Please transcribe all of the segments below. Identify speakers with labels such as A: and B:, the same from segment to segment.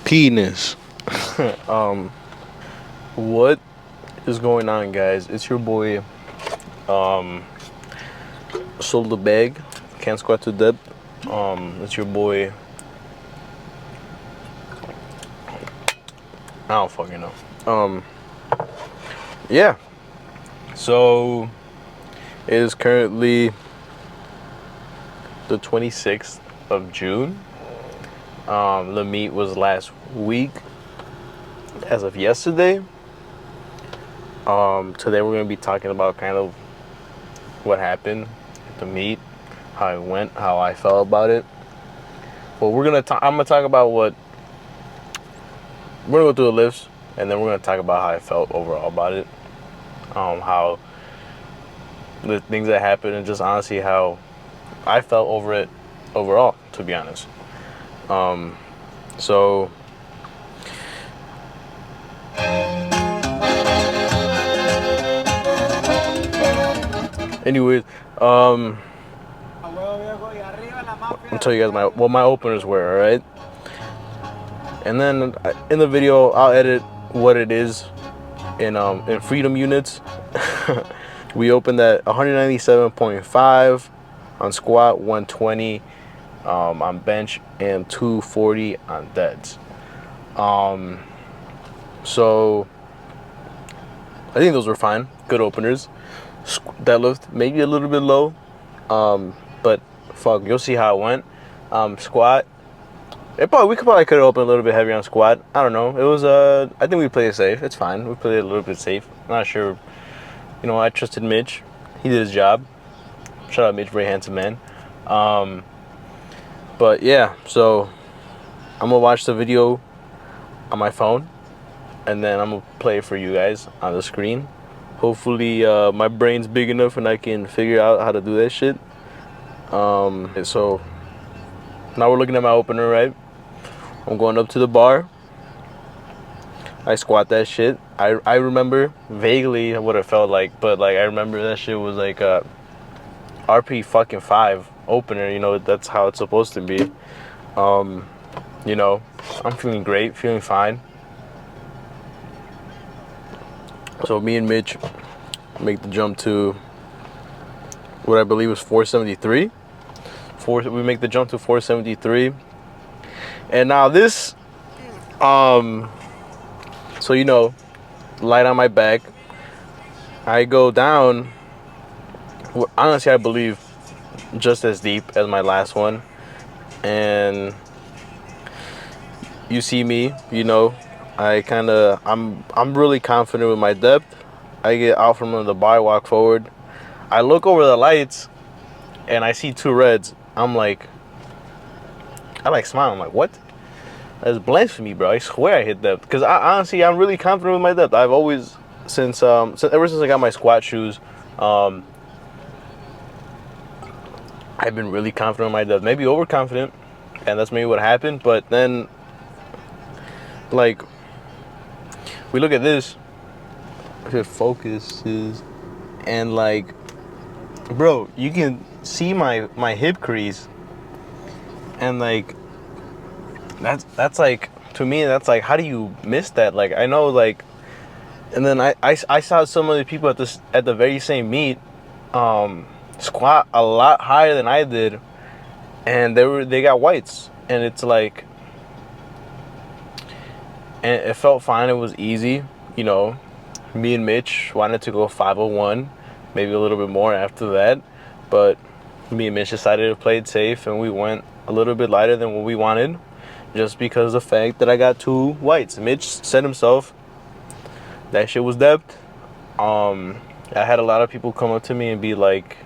A: Penis.
B: um, what is going on, guys? It's your boy, sold the bag, can't squat to depth. It's your boy. I don't fucking know. Yeah. So it is currently the 26th of June. The meet was last week. As of yesterday. Today we're gonna be talking about kind of what happened at the meet, how it went, how I felt about it. Well, I'm gonna talk about we're gonna go through the lifts, and then we're gonna talk about how I felt overall about it. How the things that happened, and just honestly how I felt over it overall, to be honest. So anyways, I'll tell you guys what my openers were, alright? And then in the video, I'll edit what it is in freedom units. We opened at 197.5 on squat, 120 on bench, and 240 on deads. So I think those were fine, good openers. Deadlift maybe a little bit low, but fuck, you'll see how it went. Squat, we could probably could have opened a little bit heavier on squat. I don't know. It was I think we played it safe. It's fine. We played it a little bit safe. I'm not sure. You know, I trusted Mitch. He did his job. Shout out Mitch, very handsome man. But yeah, so I'm gonna watch the video on my phone, and then I'm gonna play it for you guys on the screen. Hopefully, my brain's big enough and I can figure out how to do that shit. So now we're looking at my opener, right? I'm going up to the bar. I squat that shit. I remember vaguely what it felt like, but like I remember that shit was like a RP fucking 5 opener. You know, that's how it's supposed to be. You know, I'm feeling great, feeling fine. So me and Mitch make the jump to what I believe was 473. We make the jump to 473. And now this, so you know, light on my back. I go down, honestly I believe just as deep as my last one. And you see me, you know, I'm really confident with my depth. I get out from the bar, walk forward. I look over the lights and I see 2 reds. I smile. I'm like, what? That's blasphemy, bro. I swear I hit depth. Because honestly, I'm really confident with my depth. I've always, ever since I got my squat shoes, I've been really confident with my depth. Maybe overconfident, and that's maybe what happened. But then, like, we look at this. If it focuses, and like, bro, you can see my hip crease, and like, that's like, to me, that's like, how do you miss that? Like, I know, like, and then I saw some of the people at the very same meet squat a lot higher than I did, and they got whites, and it's like, and it felt fine. It was easy, you know. Me and Mitch wanted to go 501, maybe a little bit more after that, but me and Mitch decided to play it safe, and we went a little bit lighter than what we wanted, just because of the fact that I got 2 whites. Mitch said himself that shit was depth. I had a lot of people come up to me and be like,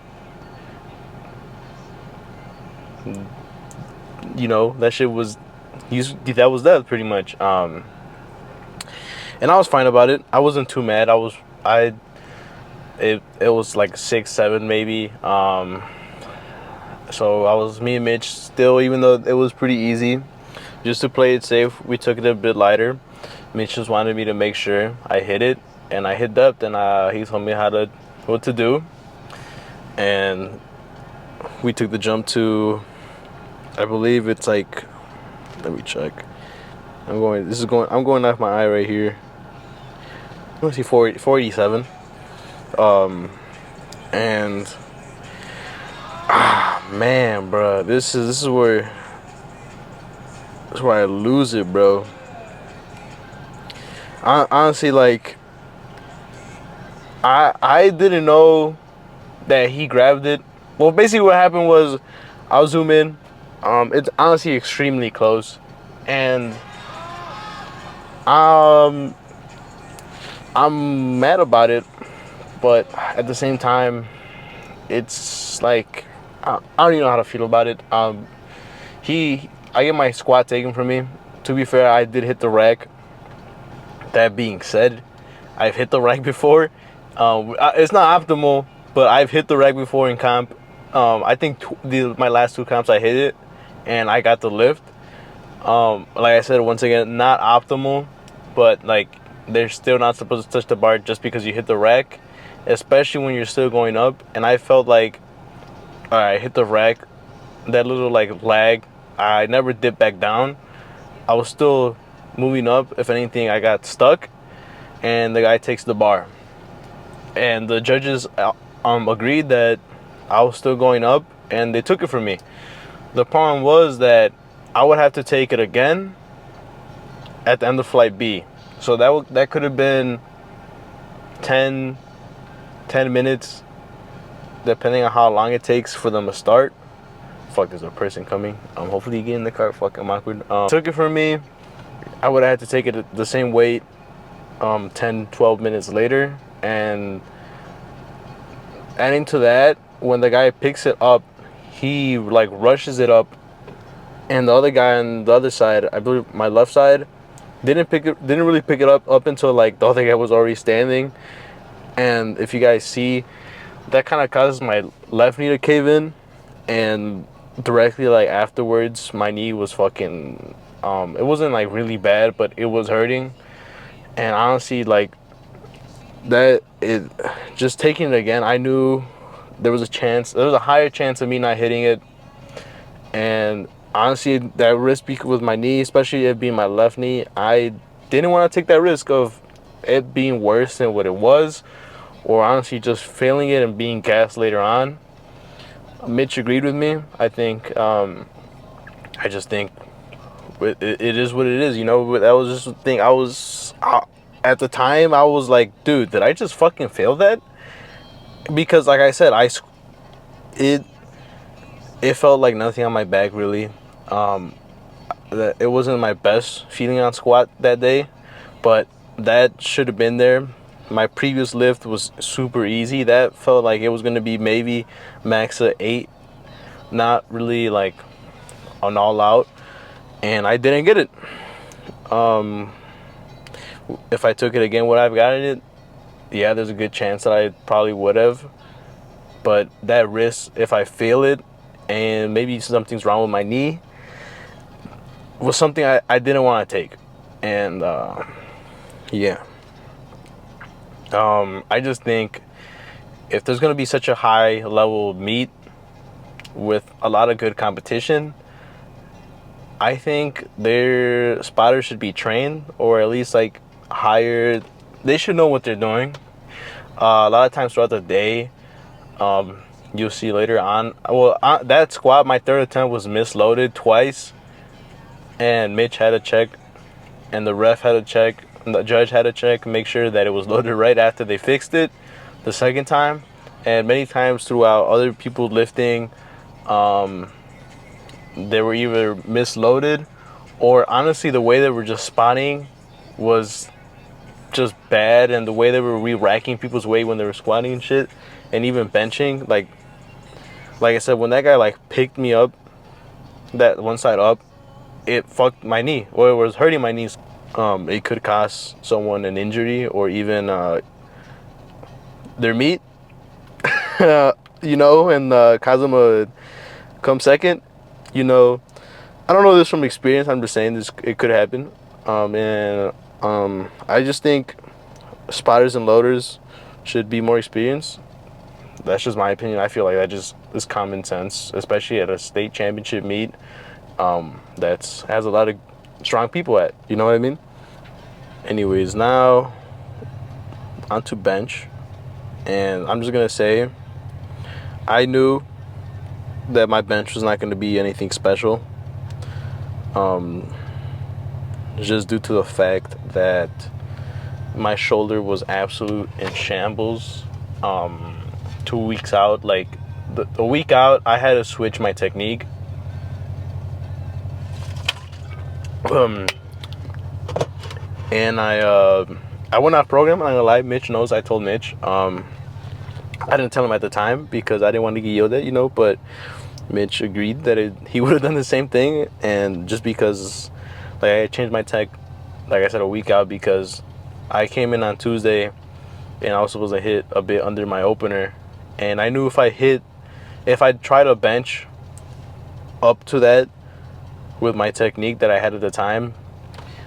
B: you know, that was depth pretty much. And I was fine about it. I wasn't too mad. It was like 6, 7 maybe. So me and Mitch still, even though it was pretty easy, just to play it safe, we took it a bit lighter. Mitch just wanted me to make sure I hit it, and I hit depth, and he told me what to do. And we took the jump to, I believe it's like, let me check. I'm going off my eye right here. Let's see, 487. And man, bro, this is where I lose it, bro. Honestly, like, I didn't know that he grabbed it. Well, basically what happened was, I'll zoom in. It's honestly extremely close, and I'm mad about it, but at the same time, it's like I don't even know how to feel about it. I get my squat taken from me. To be fair, I did hit the rack. That being said, I've hit the rack before. It's not optimal, but I've hit the rack before in comp. I think my last 2 comps I hit it, and I got the lift. Like I said, once again, not optimal, but like they're still not supposed to touch the bar just because you hit the rack, especially when you're still going up. And I felt like, all right, I hit the rack, that little like lag, I never dipped back down. I was still moving up. If anything, I got stuck, and the guy takes the bar, and the judges agreed that I was still going up, and they took it from me. The problem was that I would have to take it again at the end of flight B. So that could have been 10 minutes, depending on how long it takes for them to start. Fuck, there's a person coming. Hopefully you get in the car. Fuck, I'm awkward. Took it from me. I would have had to take it at the same weight 10-12 minutes later. And adding to that, when the guy picks it up, he like rushes it up, and the other guy on the other side, I believe my left side, didn't really pick it up until like the other guy was already standing. And if you guys see, that kind of causes my left knee to cave in, and directly like afterwards, my knee was fucking it wasn't like really bad, but it was hurting. And honestly, like, that it just taking it again, I knew there was a higher chance of me not hitting it. And honestly, that risk with my knee, especially it being my left knee, I didn't want to take that risk of it being worse than what it was, or honestly just failing it and being gassed later on. Mitch agreed with me. I think I just think it is what it is, you know. That was just the thing. At the time I was like, dude, did I just fucking fail that? Because like I said, it felt like nothing on my back really. That it wasn't my best feeling on squat that day, but that should have been there. My previous lift was super easy. That felt like it was gonna be maybe max of 8, not really like an all out, and I didn't get it. If I took it again, would I have gotten it? Yeah, there's a good chance that I probably would have. But that risk, if I fail it and maybe something's wrong with my knee, was something I didn't want to take. And yeah. I just think if there's going to be such a high level meet with a lot of good competition, I think their spotters should be trained, or at least like hired. They should know what they're doing. A lot of times throughout the day, you'll see later on, that squat, my third attempt was misloaded twice, and Mitch had to check, and the ref had to check, and the judge had to check, make sure that it was loaded right after they fixed it the second time. And many times throughout other people lifting, they were either misloaded, or honestly the way they were just spotting was just bad, and the way they were re-racking people's weight when they were squatting and shit, and even benching, like I said, when that guy like picked me up, that one side up, it fucked my knee, or it was hurting my knees. It could cost someone an injury, or even their meat, you know, and Kazuma come second, you know. I don't know this from experience, I'm just saying this, it could happen. I just think spotters and loaders should be more experienced. That's just my opinion. I feel like that just is common sense, especially at a state championship meet. That's has a lot of strong people at. You know what I mean? Anyways, now onto bench. And I'm just going to say, I knew that my bench was not going to be anything special. Just due to the fact that my shoulder was absolute in shambles. 2 weeks out, like the week out, I had to switch my technique. And I went off program. I'm not gonna lie, Mitch knows. I told Mitch. I didn't tell him at the time because I didn't want to get yelled at, you know. But Mitch agreed that he would have done the same thing, and just because, like, I changed my tech, like I said, a week out because I came in on Tuesday, and I was supposed to hit a bit under my opener, and I knew if I tried to bench up to that with my technique that I had at the time,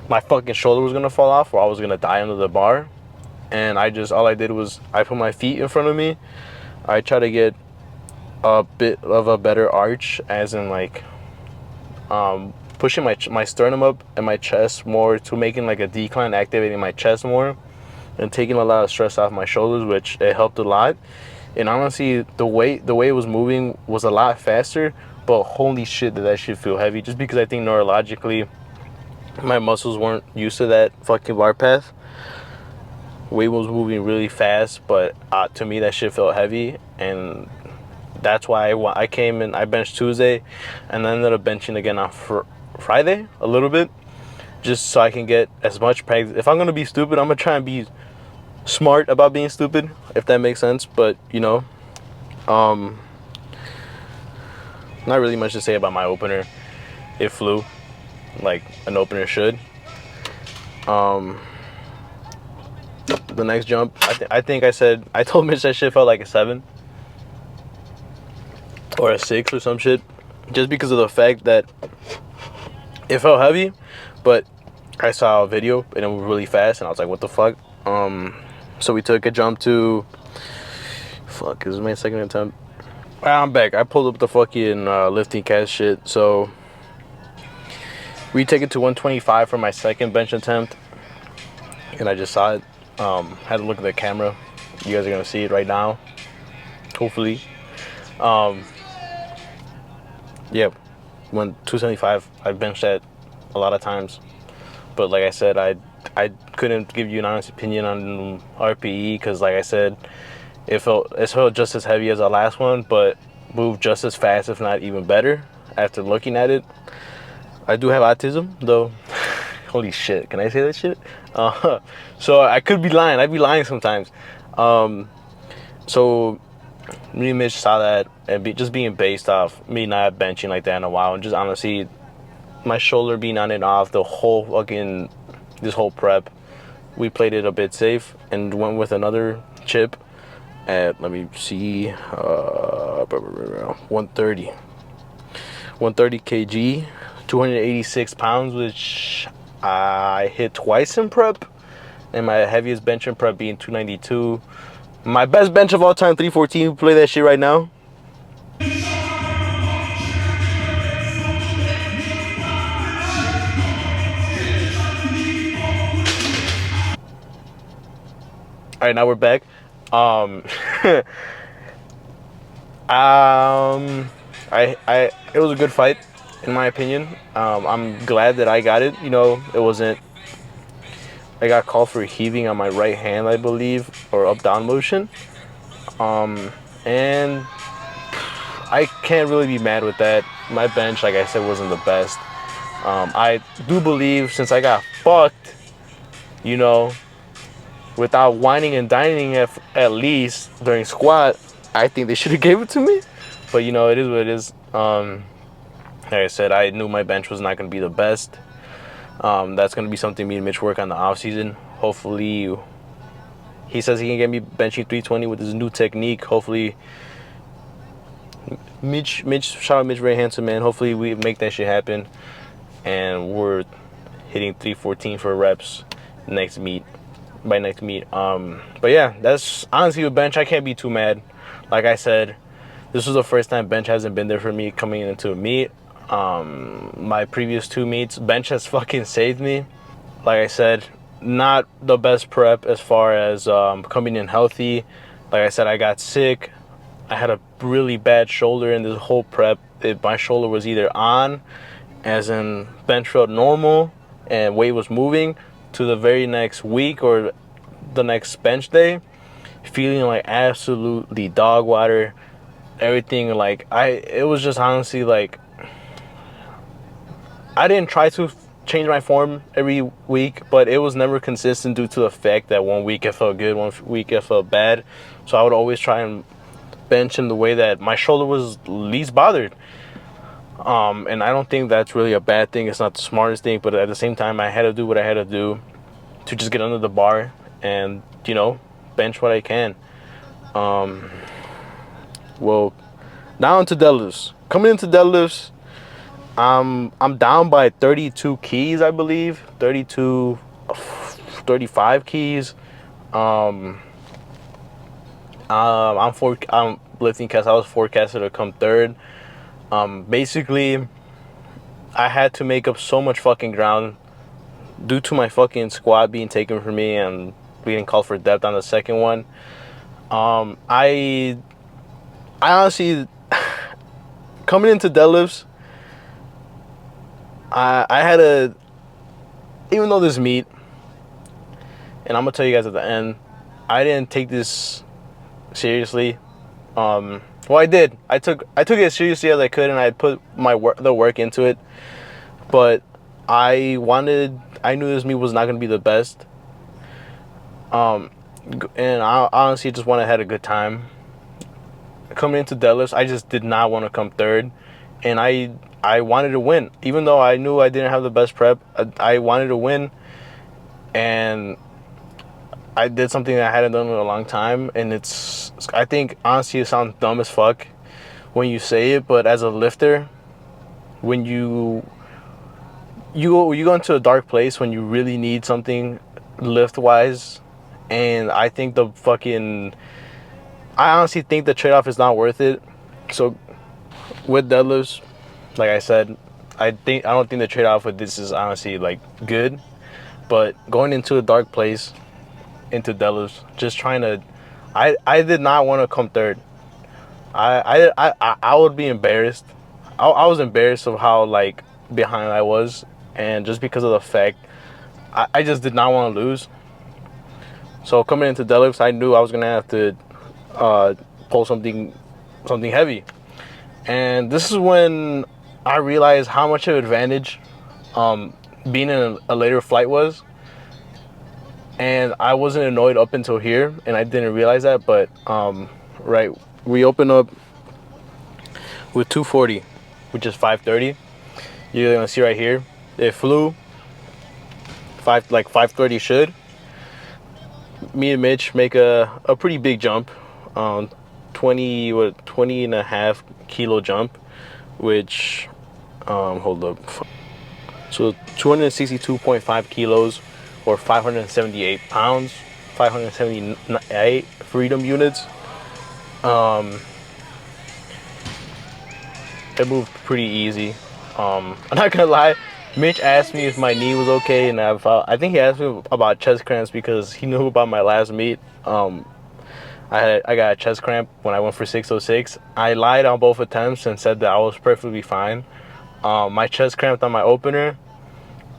B: my fucking shoulder was gonna fall off, or I was gonna die under the bar. And all I did was I put my feet in front of me. I try to get a bit of a better arch, as in like pushing my sternum up and my chest more, to making like a decline, activating my chest more and taking a lot of stress off my shoulders, which it helped a lot. And honestly, the way it was moving was a lot faster, but holy shit, did that shit feel heavy, just because I think neurologically my muscles weren't used to that fucking bar path. Weight was moving really fast, but to me that shit felt heavy, and that's why I came in. I benched Tuesday, and then ended up benching again on Friday a little bit, just so I can get as much practice. If I'm gonna be stupid, I'm gonna try and be smart about being stupid, if that makes sense. But you know, not really much to say about my opener. It flew like an opener should. The next jump, I think I told Mitch that shit felt like a 7 or a 6 or some shit, just because of the fact that it felt heavy, but I saw a video and it was really fast, and I was like, what the fuck? So we took a jump to, fuck, this is my second attempt. I'm back. I pulled up the fucking lifting cast shit. So we take it to 125 for my second bench attempt, and I just saw it. Had to look at the camera. You guys are gonna see it right now, hopefully. Yeah, when 275, I benched that a lot of times, but like I said, I couldn't give you an honest opinion on RPE because, like I said, it felt just as heavy as the last one, but moved just as fast, if not even better, after looking at it. I do have autism, though. Holy shit, can I say that shit? So I could be lying. I'd be lying sometimes. So me and Mitch saw that, and just being based off me not benching like that in a while, and just honestly my shoulder being on and off this whole prep, we played it a bit safe and went with another chip at, let me see, 130 kg, 286 pounds, which I hit twice in prep, and my heaviest bench in prep being 292. My best bench of all time, 314. Play that shit right now. All right, now we're back. It was a good fight, in my opinion. I'm glad that I got it. You know, I got called for heaving on my right hand, I believe, or up-down motion. And I can't really be mad with that. My bench, like I said, wasn't the best. I do believe, since I got fucked, you know, without whining and dining at least during squat, I think they should have gave it to me. But, you know, it is what it is. Like I said, I knew my bench was not going to be the best. That's going to be something me and Mitch work on the off season. Hopefully, he says he can get me benching 320 with his new technique. Hopefully, Mitch, shout out Mitch, very handsome man. Hopefully we make that shit happen, and we're hitting 314 for reps by next meet. But yeah, that's honestly with bench, I can't be too mad. Like I said, this was the first time bench hasn't been there for me coming into a meet. My previous 2 meets, bench has fucking saved me. Like I said, not the best prep as far as coming in healthy. Like I said, I got sick. I had a really bad shoulder in this whole prep. My shoulder was either on, as in bench felt normal and weight was moving, to the very next week or the next bench day, feeling like absolutely dog water. Everything, like, it was just honestly like, I didn't try to change my form every week, but it was never consistent due to the fact that 1 week it felt good, 1 week it felt bad. So I would always try and bench in the way that my shoulder was least bothered. And I don't think that's really a bad thing. It's not the smartest thing, but at the same time, I had to do what I had to do to just get under the bar and, you know, bench what I can. Well, now into deadlifts. Coming into deadlifts, I'm down by 32 keys, I believe. 32, 35 keys. I'm lifting cast. I was forecasted to come third. Basically, I had to make up so much fucking ground due to my fucking squat being taken from me and being called for depth on the second one. I honestly, coming into deadlifts, I had a, even though this meet, and I'm gonna tell you guys at the end, I didn't take this seriously. Well, I did. I took it as seriously as I could, and I put the work into it. But I knew this meet was not gonna be the best. And I honestly just wanted to have a good time. Coming into deadlifts, I just did not want to come third, and I wanted to win, even though I knew I didn't have the best prep. I wanted to win, and I did something that I hadn't done in a long time. And I think honestly it sounds dumb as fuck when you say it, but as a lifter, when you go into a dark place when you really need something lift wise, and I honestly think the trade-off is not worth it. So with deadlifts, like I said, I don't think the trade-off with this is honestly like good. But going into a dark place, into deadlifts, just trying to, I did not want to come third. I would be embarrassed. I was embarrassed of how like behind I was, and just because of the fact I just did not want to lose. So coming into deadlifts, I knew I was gonna have to pull something heavy, and this is when I realized how much of an advantage being in a later flight was. And I wasn't annoyed up until here, and I didn't realize that. But right, we open up with 240, which is 530. You're gonna see right here, it flew 530 should. Me and Mitch make a pretty big jump, 20 and a half kilo jump, which hold up, so 262.5 kilos or 578 pounds, 578 freedom units. It moved pretty easy. I'm not gonna lie, Mitch asked me if my knee was okay, and I think he asked me about chest cramps because he knew about my last meet. I got a chest cramp when I went for 606. I lied on both attempts and said that I was perfectly fine. My chest cramped on my opener,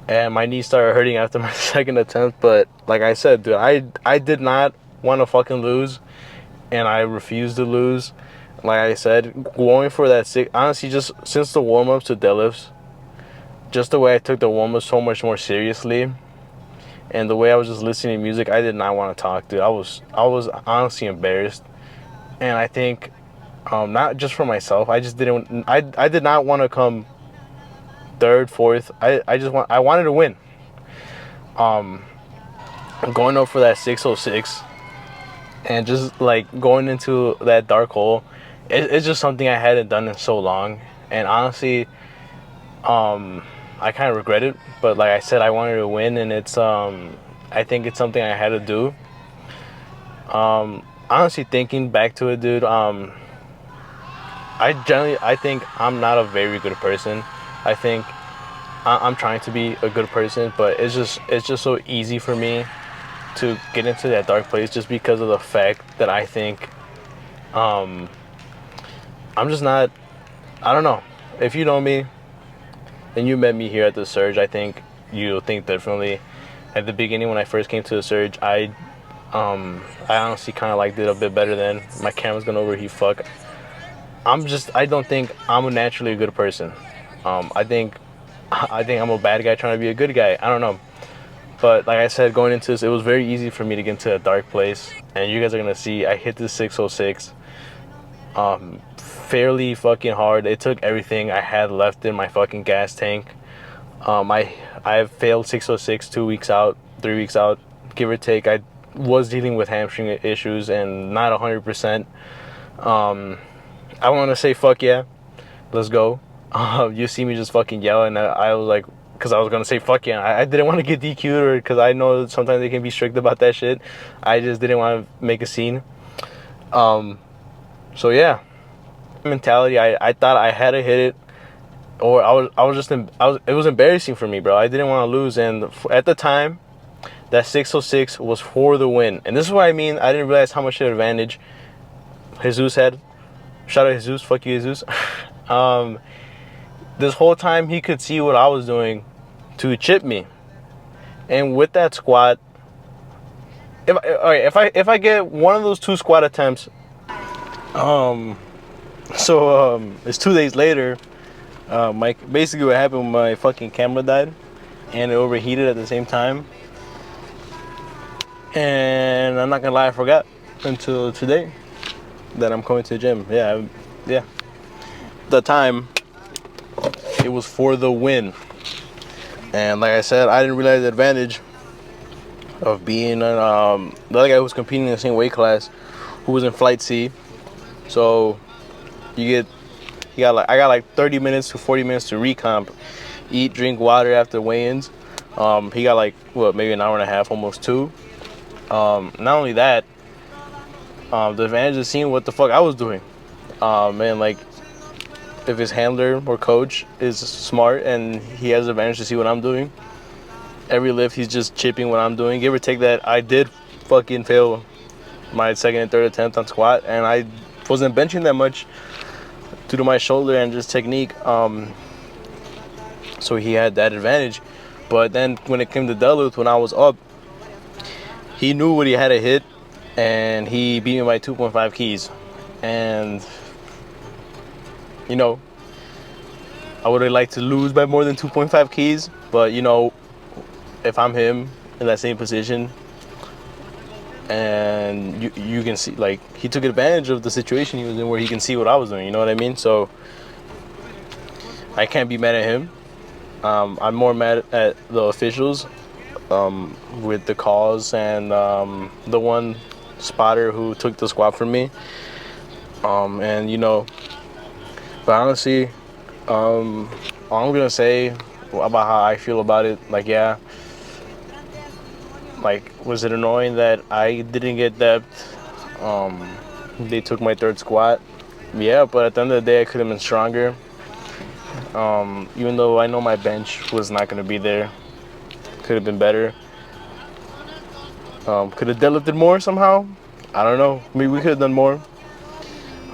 B: and my knee started hurting after my second attempt. But like I said, dude, I did not want to fucking lose, and I refused to lose. Like I said, going for that honestly, just since the warm-ups to deadlifts, just the way I took the warm-ups so much more seriously, and the way I was just listening to music, I did not want to talk, dude. I was honestly embarrassed, and I think not just for myself, I just didn't. I did not want to come third, fourth. I wanted to win. Going up for that 606, and just like going into that dark hole, it's just something I hadn't done in so long, and honestly, I kind of regret it. But like I said, I wanted to win, and it's I think it's something I had to do. Honestly, thinking back to it, dude, I think I'm not a very good person. I think I'm trying to be a good person, but it's just so easy for me to get into that dark place just because of the fact that I think I'm just not. I don't know. If you know me and you met me here at the Surge, I think you'll think differently. At the beginning, when I first came to the Surge, I honestly kind of liked it a bit better then. My camera's gonna overheat. Fuck. I don't think I'm naturally a good person. I think I'm a bad guy trying to be a good guy. I don't know. But like I said, going into this, it was very easy for me to get into a dark place. And you guys are gonna see I hit the 606 fairly fucking hard. It took everything I had left in my fucking gas tank. I failed 606 2 weeks out, 3 weeks out, give or take. I was dealing with hamstring issues and not 100%. I want to say fuck yeah, let's go. You see me just fucking yell, and I was like, because I was gonna say fuck yeah. I didn't want to get DQ'd, or because I know sometimes they can be strict about that shit. I just didn't want to make a scene. So yeah, mentality. I thought I had to hit it, or it was embarrassing for me, bro. I didn't want to lose, and at the time, that 606 was for the win. And this is what I mean. I didn't realize how much of an advantage Jesus had. Shout out Jesus. Fuck you, Jesus. This whole time he could see what I was doing to chip me. And with that squat, if I get one of those 2 squat attempts, it's 2 days later. Basically what happened, my fucking camera died and it overheated at the same time. And I'm not gonna lie, I forgot until today that I'm going to the gym. Yeah. The time, it was for the win. And like I said, I didn't realize the advantage of being the other guy who was competing in the same weight class, who was in flight C. So I got like 30 minutes to 40 minutes to recomp, eat, drink water after weigh-ins. He got like maybe an hour and a half, almost 2. Not only that, the advantage of seeing what the fuck I was doing. Man, like, if his handler or coach is smart and he has the advantage to see what I'm doing, every lift he's just chipping what I'm doing. Give or take that I did fucking fail my second and third attempt on squat, and I wasn't benching that much due to my shoulder and just technique. So he had that advantage. But then when it came to deadlift, when I was up, he knew what he had to hit, and he beat me by 2.5 keys. And you know, I would have liked to lose by more than 2.5 keys, but you know, if I'm him in that same position, and you can see, like, he took advantage of the situation he was in where he can see what I was doing, you know what I mean? So I can't be mad at him. I'm more mad at the officials with the calls and the one spotter who took the squat from me. And you know, but honestly, all I'm gonna say about how I feel about it, like, yeah, like, was it annoying that I didn't get depth? They took my third squat. Yeah, but at the end of the day, I could have been stronger. Even though I know my bench was not gonna be there, could have been better. Could have deadlifted more somehow. I don't know. Maybe we could have done more.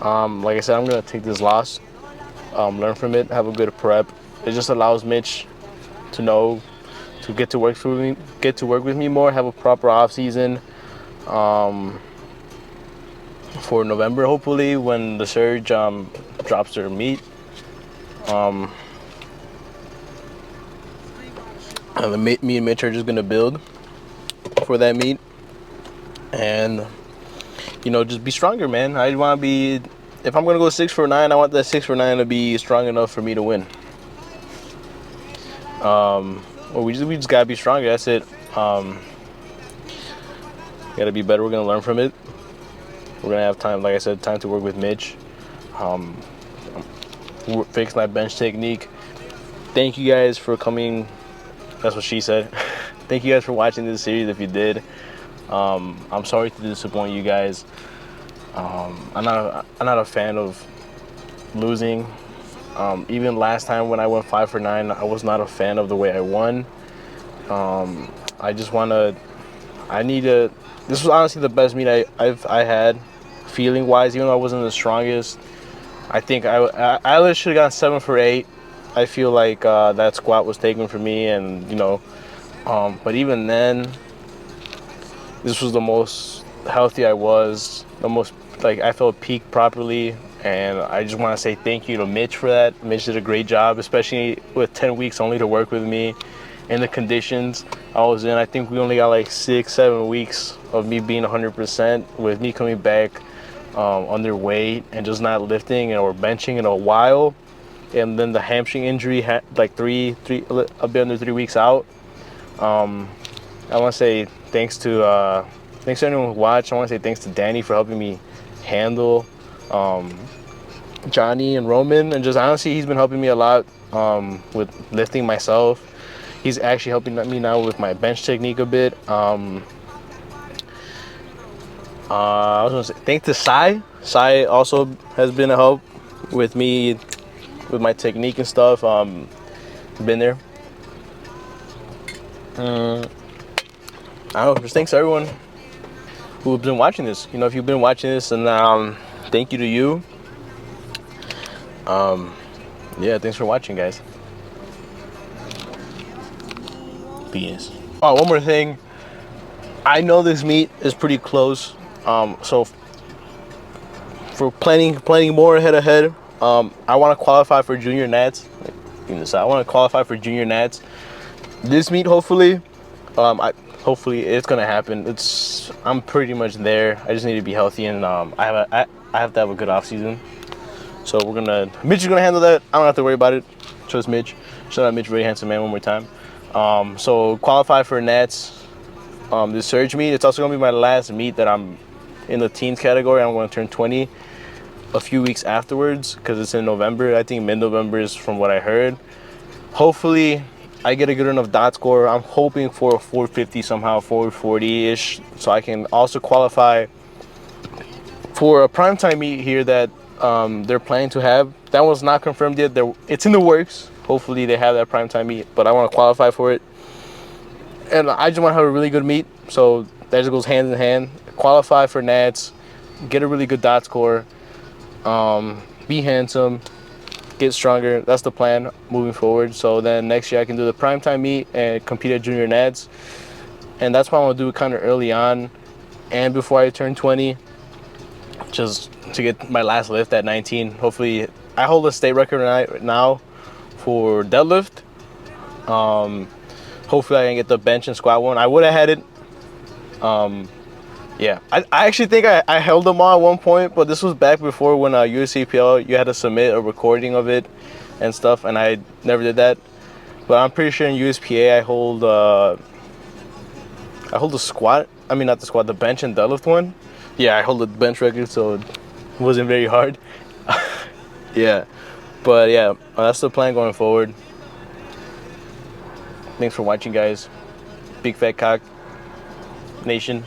B: Like I said, I'm gonna take this loss, learn from it, have a good prep. It just allows Mitch to know to get to work with me more, have a proper off season for November, hopefully, when the Surge drops their meet. And me and Mitch are just gonna build for that meet, and you know, just be stronger, man. I want to be, if I'm gonna go 6 for 9, I want that 6 for 9 to be strong enough for me to win. Well, we just gotta be stronger. That's it. Gotta be better. We're gonna learn from it. We're gonna have time, like I said, time to work with Mitch. Fix my bench technique. Thank you guys for coming. That's what she said. Thank you guys for watching this series. If you did, I'm sorry to disappoint you guys. I'm not a fan of losing. Even last time when I went 5 for 9, I was not a fan of the way I won. I just want to. I need to. This was honestly the best meet I had, feeling wise. Even though I wasn't the strongest, I think I should have gone 7 for 8. I feel like that squat was taken from me, and but even then, this was the most healthy I was. The most like I felt peak properly, and I just want to say thank you to Mitch for that. Mitch did a great job, especially with 10 weeks only to work with me, in the conditions I was in. I think we only got like 6-7 weeks of me being 100%, with me coming back underweight and just not lifting or benching in a while, and then the hamstring injury had like a bit under 3 weeks out. I want to say thanks to anyone who watched. I want to say thanks to Danny for helping me handle Johnny and Roman, and just honestly, he's been helping me a lot with lifting myself. He's actually helping me now with my bench technique a bit. I was gonna say thanks to Sai. Sai also has been a help with me with my technique and stuff. Been there. I don't know. Just thanks to everyone who's been watching this. If you've been watching this, and thank you to you. Yeah, thanks for watching, guys. Peace. Oh, one more thing. I know this meet is pretty close. So for planning more ahead, I want to qualify for junior nats. I want to qualify for junior nats. This meet, hopefully, hopefully it's gonna happen. I'm pretty much there. I just need to be healthy, and I have to have a good off season. So Mitch is gonna handle that. I don't have to worry about it. Trust Mitch. Shout out Mitch, very handsome man, one more time. So qualify for nats. This surge meet. It's also gonna be my last meet that I'm in the teens category. I'm gonna turn 20 a few weeks afterwards because it's in November. I think mid-November is from what I heard. Hopefully I get a good enough dot score. I'm hoping for a 450 somehow, 440-ish, so I can also qualify for a primetime meet here that they're planning to have. That one's not confirmed yet. It's in the works. Hopefully they have that primetime meet, but I want to qualify for it. And I just want to have a really good meet, so that just goes hand in hand. Qualify for nats, get a really good dot score, be handsome, get stronger. That's the plan moving forward. So then next year I can do the primetime meet and compete at junior nats. And that's why I want to do it kind of early on and before I turn 20, just to get my last lift at 19. Hopefully, I hold a state record right now for deadlift. Hopefully I can get the bench and squat one. I would have had it. Yeah, I actually think I held them all at one point, but this was back before when USCPL, you had to submit a recording of it and stuff, and I never did that. But I'm pretty sure in USPA I hold the squat. I mean, not the squat, the bench and deadlift one. Yeah, I hold the bench record, so it wasn't very hard. Yeah, but yeah, that's the plan going forward. Thanks for watching, guys. Big Fat Cock Nation.